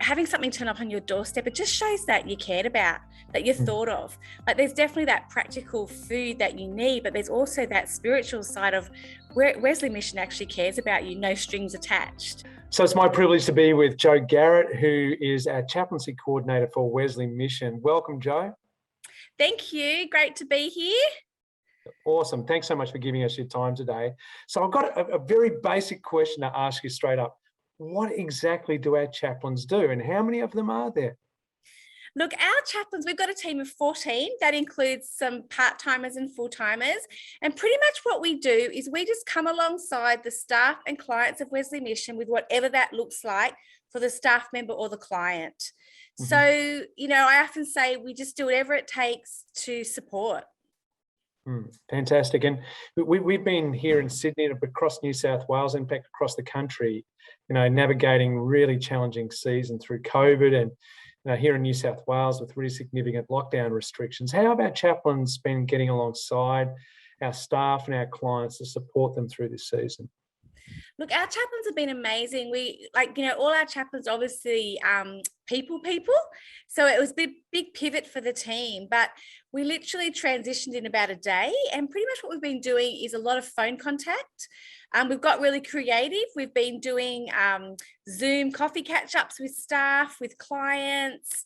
having something turn up on your doorstep, it just shows that you cared about, that you're thought of. Like, there's definitely that practical food that you need, but there's also that spiritual side of where Wesley Mission actually cares about you, no strings attached. So it's my privilege to be with Jo Garratt, who is our chaplaincy coordinator for Wesley Mission. Welcome, Jo. Thank you. Great to be here. Awesome. Thanks so much for giving us your time today. So I've got a very basic question to ask you straight up. What exactly do our chaplains do, and how many of them are there? Look, our chaplains, we've got a team of 14. That includes some part-timers and full-timers. And pretty much what we do is we just come alongside the staff and clients of Wesley Mission with whatever that looks like for the staff member or the client. Mm-hmm. So, I often say we just do whatever it takes to support. Fantastic. And we've been here in Sydney and across New South Wales, in fact, across the country, navigating really challenging season through COVID and here in New South Wales with really significant lockdown restrictions. How have our chaplains been getting alongside our staff and our clients to support them through this season? Look, our chaplains have been amazing. We all our chaplains obviously people. So it was a big pivot for the team, but we literally transitioned in about a day. And pretty much what we've been doing is a lot of phone contact. We've got really creative. We've been doing Zoom coffee catch-ups with staff, with clients,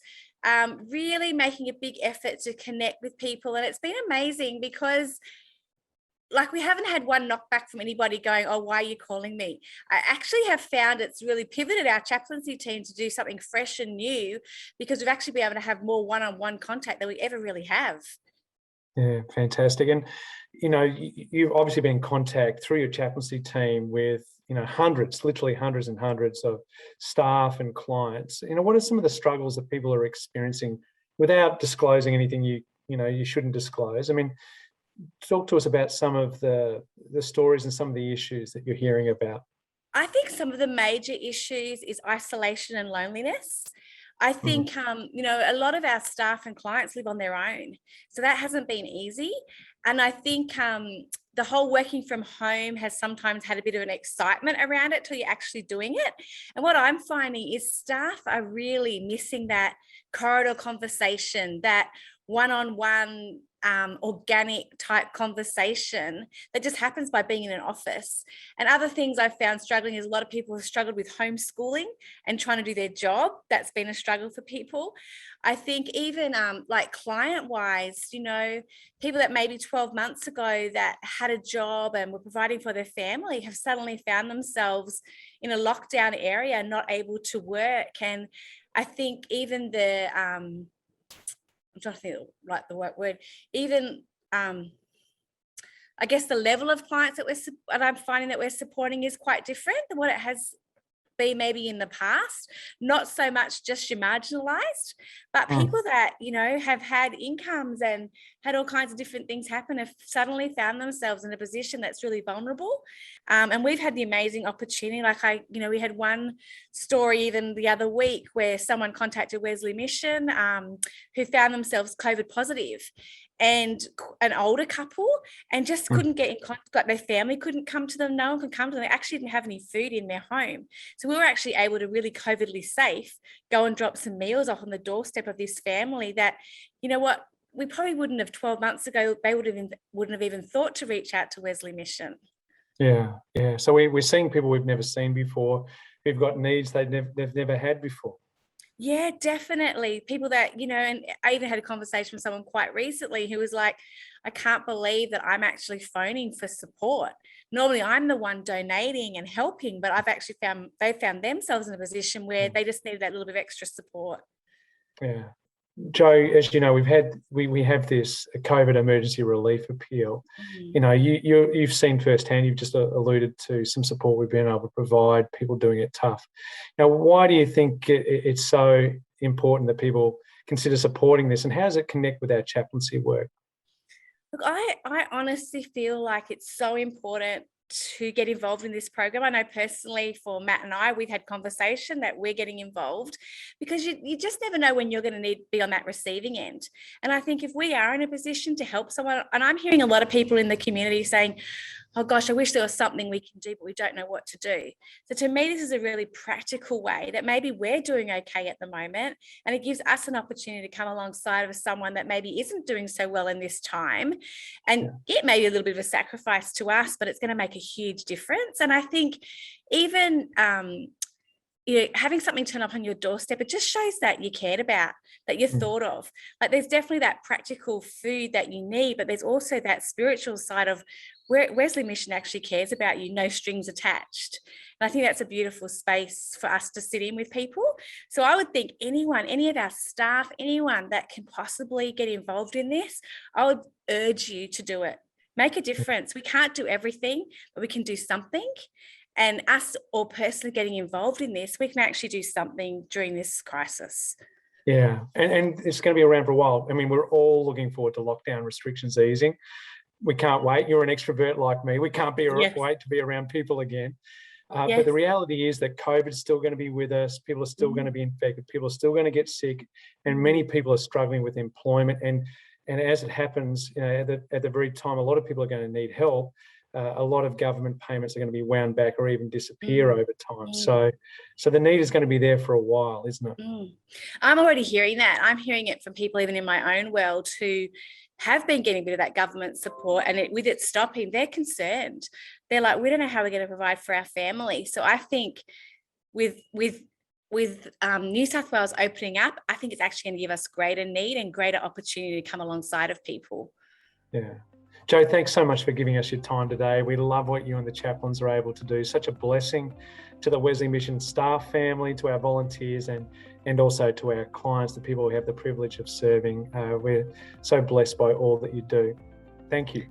really making a big effort to connect with people. And it's been amazing because we haven't had one knockback from anybody going, oh, why are you calling me? I actually have found it's really pivoted our chaplaincy team to do something fresh and new because we've actually been able to have more one-on-one contact than we ever really have. Yeah, fantastic. And, you've obviously been in contact through your chaplaincy team with, hundreds, literally hundreds and hundreds of staff and clients. What are some of the struggles that people are experiencing without disclosing anything you shouldn't disclose? I mean, talk to us about some of the stories and some of the issues that you're hearing about. I think some of the major issues is isolation and loneliness. I think, a lot of our staff and clients live on their own. So that hasn't been easy. And I think the whole working from home has sometimes had a bit of an excitement around it till you're actually doing it. And what I'm finding is staff are really missing that corridor conversation, that one-on-one organic type conversation that just happens by being in an office. And other things I've found struggling is a lot of people have struggled with homeschooling and trying to do their job. That's been a struggle for people. I think even client wise, people that maybe 12 months ago that had a job and were providing for their family have suddenly found themselves in a lockdown area, not able to work. And I think even I'm trying to think like the right word, even I guess the level of clients that I'm finding that we're supporting is quite different than what it has been maybe in the past. Not so much just your marginalized, but people that, have had incomes and had all kinds of different things happen have suddenly found themselves in a position that's really vulnerable. And we've had the amazing opportunity. We had one story even the other week where someone contacted Wesley Mission who found themselves COVID positive, and an older couple, and just couldn't get in contact. Their family couldn't come to them. No one could come to them. They actually didn't have any food in their home. So we were actually able to really COVIDly safe go and drop some meals off on the doorstep of this family that, we probably wouldn't have 12 months ago, they wouldn't have even thought to reach out to Wesley Mission. Yeah. So we're seeing people we've never seen before, who've got needs they've never had before. Yeah, definitely. People that, and I even had a conversation with someone quite recently who was like, I can't believe that I'm actually phoning for support. Normally I'm the one donating and helping, but I've actually they found themselves in a position where they just needed that little bit of extra support. Yeah. Jo, as you know, we have this COVID emergency relief appeal. You've seen firsthand. You've just alluded to some support we've been able to provide. People doing it tough. Now, why do you think it's so important that people consider supporting this, and how does it connect with our chaplaincy work? Look, I honestly feel like it's so important to get involved in this program. I know personally for Matt and I, we've had conversation that we're getting involved because you just never know when you're going to be on that receiving end. And I think if we are in a position to help someone, and I'm hearing a lot of people in the community saying, oh gosh, I wish there was something we can do, but we don't know what to do. So to me, this is a really practical way that maybe we're doing okay at the moment, and it gives us an opportunity to come alongside of someone that maybe isn't doing so well in this time, and it may be a little bit of a sacrifice to us, but it's going to make a huge difference. And I think even having something turn up on your doorstep, it just shows that you cared about, that you're thought of. Like, there's definitely that practical food that you need, but there's also that spiritual side of where Wesley Mission actually cares about you, no strings attached. And I think that's a beautiful space for us to sit in with people. So I would think anyone, any of our staff, anyone that can possibly get involved in this, I would urge you to do it. Make a difference. We can't do everything, but we can do something. And us all personally getting involved in this, we can actually do something during this crisis. Yeah, and it's going to be around for a while. I mean, we're all looking forward to lockdown restrictions easing. We can't wait. You're an extrovert like me. We can't wait to be around people again. But the reality is that COVID is still going to be with us. People are still going to be infected. People are still going to get sick, and many people are struggling with employment. And as it happens, at the very time, a lot of people are going to need help. A lot of government payments are going to be wound back or even disappear over time. So the need is going to be there for a while, isn't it? I'm already hearing that. I'm hearing it from people even in my own world who have been getting a bit of that government support, and with it stopping, they're concerned. They're like, we don't know how we're going to provide for our family. So I think with New South Wales opening up, I think it's actually going to give us greater need and greater opportunity to come alongside of people. Yeah. Joe, thanks so much for giving us your time today. We love what you and the chaplains are able to do. Such a blessing to the Wesley Mission staff family, to our volunteers, and also to our clients, the people who have the privilege of serving. We're so blessed by all that you do. Thank you.